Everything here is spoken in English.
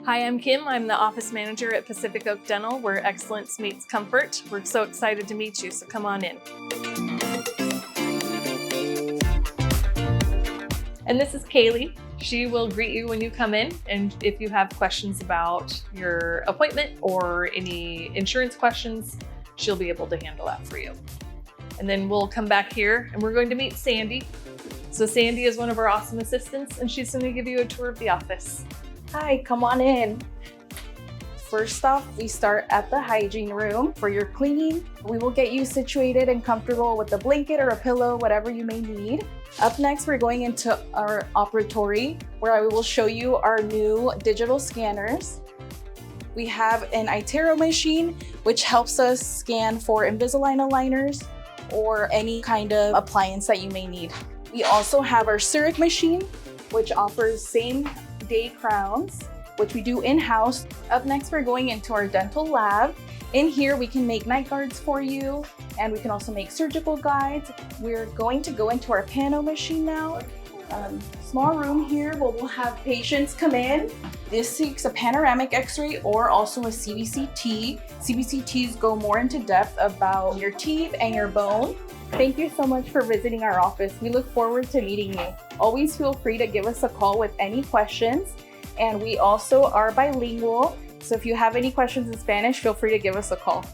Hi, I'm Kim. I'm the office manager at Pacific Oak Dental, where excellence meets comfort. We're so excited to meet you, so come on in. And this is Kaylee. She will greet you when you come in, and if you have questions about your appointment or any insurance questions, she'll be able to handle that for you. And then we'll come back here and we're going to meet Sandy. So Sandy is one of our awesome assistants, and she's going to give you a tour of the office. Hi, come on in. First off, we start at the hygiene room for your cleaning. We will get you situated and comfortable with a blanket or a pillow, whatever you may need. Up next, we're going into our operatory, where I will show you our new digital scanners. We have an iTero machine, which helps us scan for Invisalign aligners or any kind of appliance that you may need. We also have our Zurich machine, which offers same-day crowns, which we do in-house. Up next, we're going into our dental lab. In here, we can make night guards for you, and we can also make surgical guides. We're going to go into our pano machine now. Small room here where we'll have patients come in. This takes a panoramic x-ray or also a CBCT. CBCTs go more into depth about your teeth and your bone. Thank you so much for visiting our office. We look forward to meeting you. Always feel free to give us a call with any questions. And we also are bilingual. So if you have any questions in Spanish, feel free to give us a call.